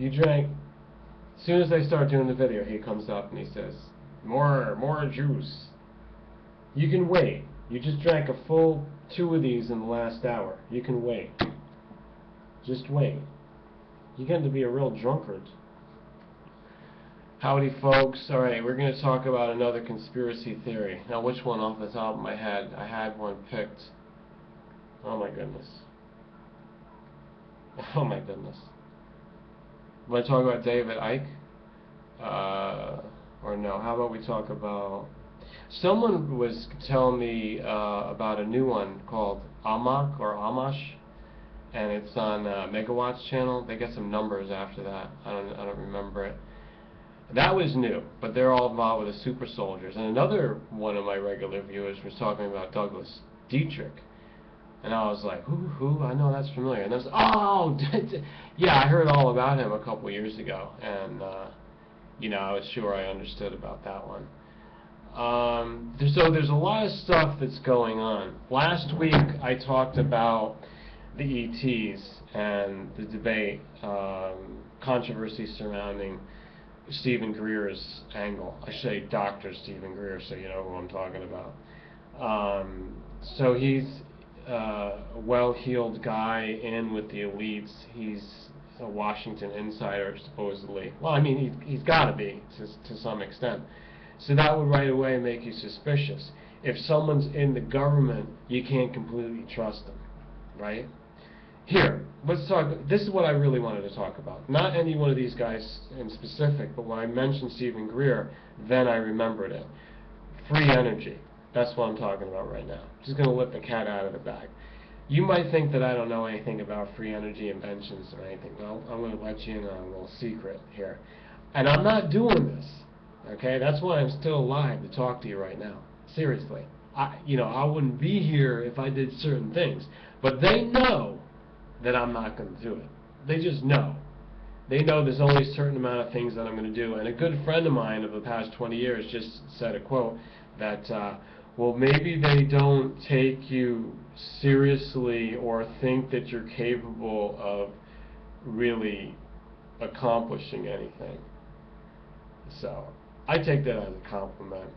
You drank. As soon as I start doing the video, he comes up and he says, more juice. You can wait. You just drank a full 2 of these in the last hour. You can wait. Just wait. You're getting to be a real drunkard. Howdy, folks. Alright, we're going to talk about another conspiracy theory. Now, which one off the top of my head? I had one picked. Oh my goodness. Oh my goodness. Want to talk about David Icke? Or no, how about we talk about... Someone was telling me about a new one called Amok or Amash, and it's on Megawatts channel. They get some numbers after that. I don't remember it. That was new, but they're all involved with the super soldiers. And another one of my regular viewers was talking about Douglas Dietrich. And I was like, who? I know that's familiar. And I was like, oh, yeah, I heard all about him a couple years ago. And, you know, I was sure I understood about that one. So there's a lot of stuff that's going on. Last week I talked about the ETs and the debate, controversy surrounding Stephen Greer's angle. I say Dr. Stephen Greer, so you know who I'm talking about. So he's a well-heeled guy in with the elites. He's a Washington insider, supposedly. Well, I mean, he's got to be, to some extent. So that would right away make you suspicious. If someone's in the government, you can't completely trust them, right? Here, let's talk. This is what I really wanted to talk about. Not any one of these guys in specific, but when I mentioned Stephen Greer, then I remembered it. Free energy. That's what I'm talking about right now. Just going to let the cat out of the bag. You might think that I don't know anything about free energy inventions or anything. Well, I'm going to let you in on a little secret here. And I'm not doing this. Okay? That's why I'm still alive to talk to you right now. Seriously. I wouldn't be here if I did certain things. But they know that I'm not going to do it. They just know. They know there's only a certain amount of things that I'm going to do. And a good friend of mine of the past 20 years just said a quote that, well, maybe they don't take you seriously or think that you're capable of really accomplishing anything. So I take that as a compliment.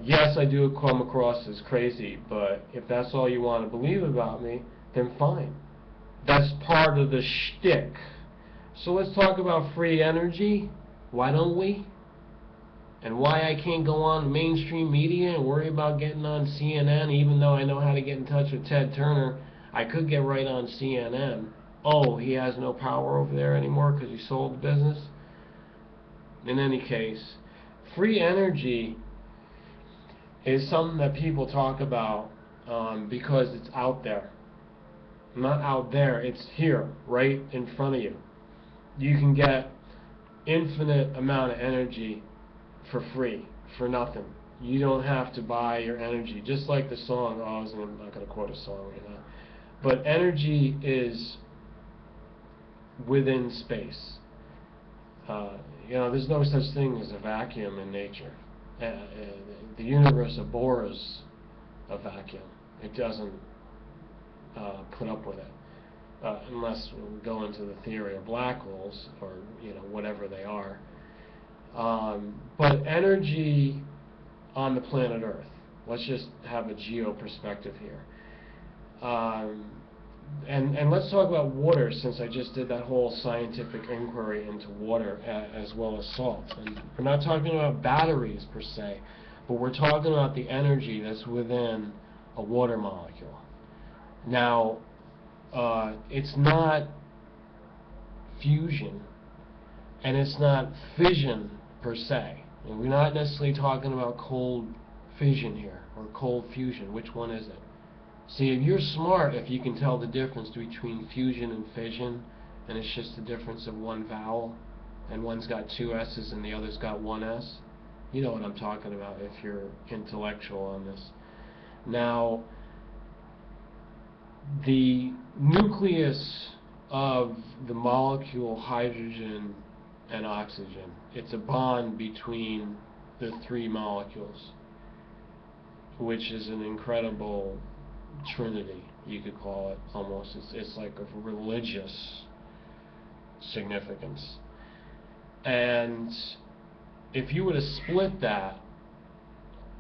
Yes, I do come across as crazy, but if that's all you want to believe about me, then fine. That's part of the shtick. So let's talk about free energy. Why don't we? And why I can't go on mainstream media and worry about getting on CNN, even though I know how to get in touch with Ted Turner. I could get right on CNN. Oh, he has no power over there anymore because he sold the business? In any case, free energy is something that people talk about because it's out there. Not out there, it's here, right in front of you. You can get infinite amount of energy for free, for nothing. You don't have to buy your energy. Just like the song, I'm not going to quote a song right now, but energy is within space. There's no such thing as a vacuum in nature. The universe abhors a vacuum. It doesn't put up with it, unless we go into the theory of black holes or whatever they are. But energy on the planet Earth. Let's just have a geo perspective here. And let's talk about water, since I just did that whole scientific inquiry into water as well as salt. And we're not talking about batteries per se, but we're talking about the energy that's within a water molecule. Now, it's not fusion, and it's not fission per se. And we're not necessarily talking about cold fission here, or cold fusion. Which one is it? See, if you're smart, if you can tell the difference between fusion and fission, and it's just the difference of one vowel, and one's got 2 S's and the other's got 1 S, you know what I'm talking about if you're intellectual on this. Now, the nucleus of the molecule hydrogen and oxygen, it's a bond between the 3 molecules, which is an incredible trinity, you could call it almost. It's like a religious significance. And if you were to split that,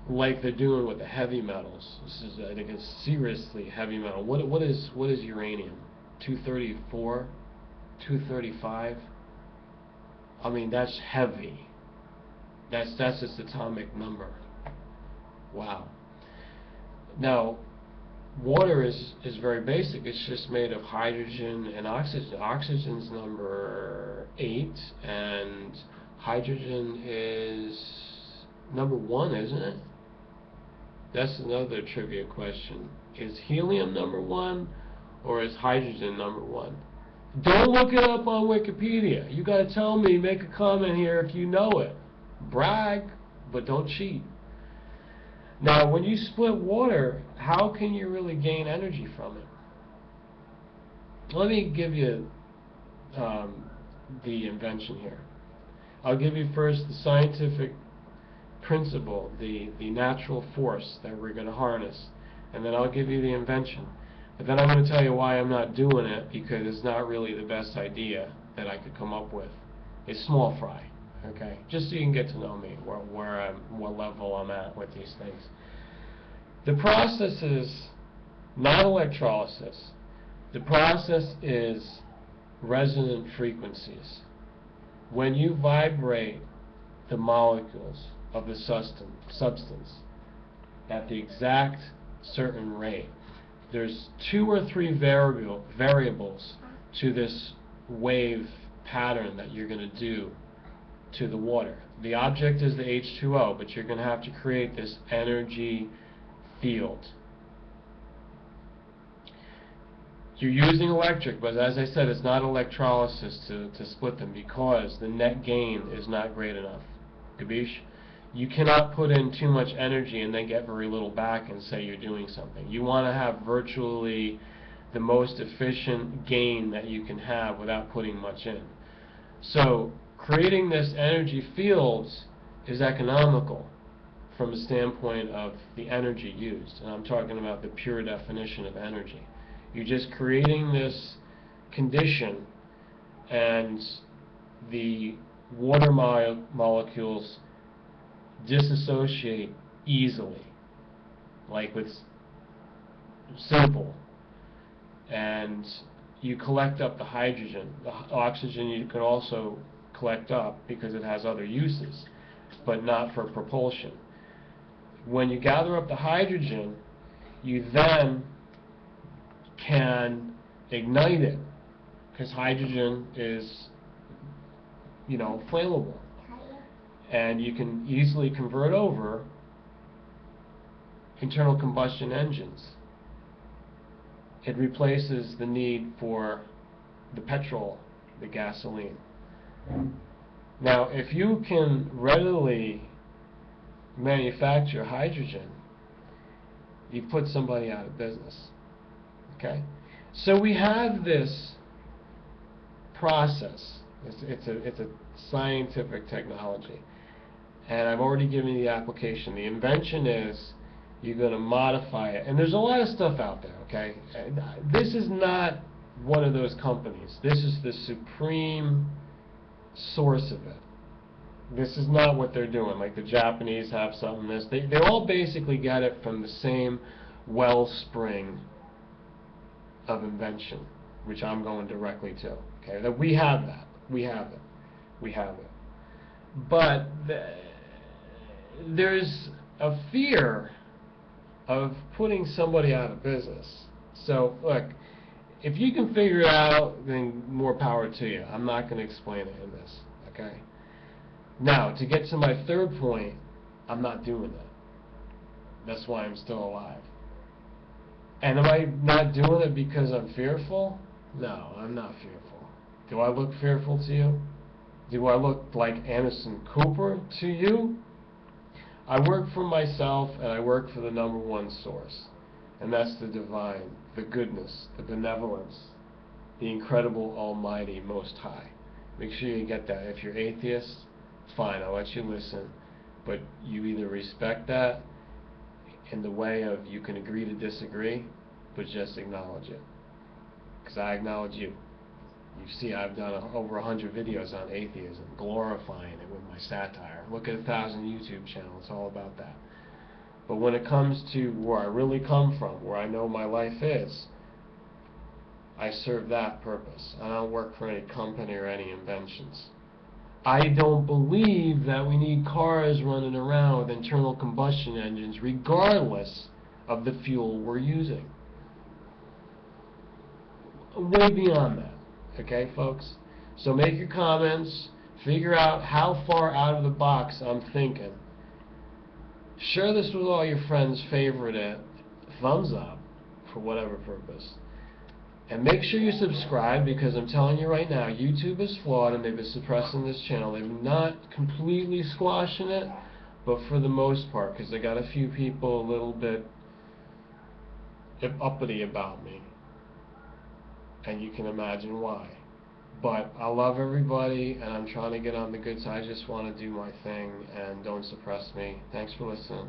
like they're doing with the heavy metals, this is, I think, it's seriously heavy metal. What is uranium? 234, 235. I mean, that's heavy. That's its atomic number. Wow. Now, water is very basic. It's just made of hydrogen and oxygen. Oxygen's number 8, and hydrogen is number 1, isn't it? That's another trivia question. Is helium number 1, or is hydrogen number 1? Don't look it up on Wikipedia. You got to tell me, make a comment here if you know it. Brag, but don't cheat. Now, when you split water, how can you really gain energy from it? Let me give you the invention here. I'll give you first the scientific principle, the natural force that we're going to harness, and then I'll give you the invention. But then I'm going to tell you why I'm not doing it, because it's not really the best idea that I could come up with. It's small fry, okay? Just so you can get to know me, what level I'm at with these things. The process is not electrolysis. The process is resonant frequencies. When you vibrate the molecules of the substance at the exact certain rate, there's 2 or 3 variables to this wave pattern that you're going to do to the water. The object is the H2O, but you're going to have to create this energy field. You're using electric, but as I said, it's not electrolysis to split them, because the net gain is not great enough. Gabish? You cannot put in too much energy and then get very little back and say you're doing something. You want to have virtually the most efficient gain that you can have without putting much in. So creating this energy fields is economical from the standpoint of the energy used. And I'm talking about the pure definition of energy. You're just creating this condition, and the water molecules disassociate easily, like it's simple. And you collect up the hydrogen. The oxygen you can also collect up because it has other uses, but not for propulsion. When you gather up the hydrogen, you then can ignite it, because hydrogen is, flammable. And you can easily convert over internal combustion engines. It replaces the need for the petrol, the gasoline. Now, if you can readily manufacture hydrogen, you put somebody out of business. Okay? So we have this process. It's a scientific technology. And I've already given you the application. The invention is you're going to modify it. And there's a lot of stuff out there, okay? And this is not one of those companies. This is the supreme source of it. This is not what they're doing. Like the Japanese have something this. They all basically get it from the same wellspring of invention, which I'm going directly to. Okay, that we have that. We have it. We have it. But there's a fear of putting somebody out of business. So, look, if you can figure it out, then more power to you. I'm not going to explain it in this, okay? Now, to get to my third point, I'm not doing that. That's why I'm still alive. And am I not doing it because I'm fearful? No, I'm not fearful. Do I look fearful to you? Do I look like Anderson Cooper to you? I work for myself, and I work for the number one source. And that's the divine, the goodness, the benevolence, the incredible, almighty, most high. Make sure you get that. If you're atheist, fine, I'll let you listen. But you either respect that in the way of you can agree to disagree, but just acknowledge it. Because I acknowledge you. You see, I've done over 100 videos on atheism, glorifying it with my satire. Look at 1,000 YouTube channels, it's all about that. But when it comes to where I really come from, where I know my life is, I serve that purpose. I don't work for any company or any inventions. I don't believe that we need cars running around with internal combustion engines regardless of the fuel we're using. Way beyond that. Okay, folks? So make your comments, figure out how far out of the box I'm thinking. Share this with all your friends, favorite it, thumbs up, for whatever purpose. And make sure you subscribe, because I'm telling you right now, YouTube is flawed and they've been suppressing this channel. They're not completely squashing it, but for the most part, because they got a few people a little bit uppity about me. And you can imagine why. But I love everybody, and I'm trying to get on the good side. I just want to do my thing, and don't suppress me. Thanks for listening.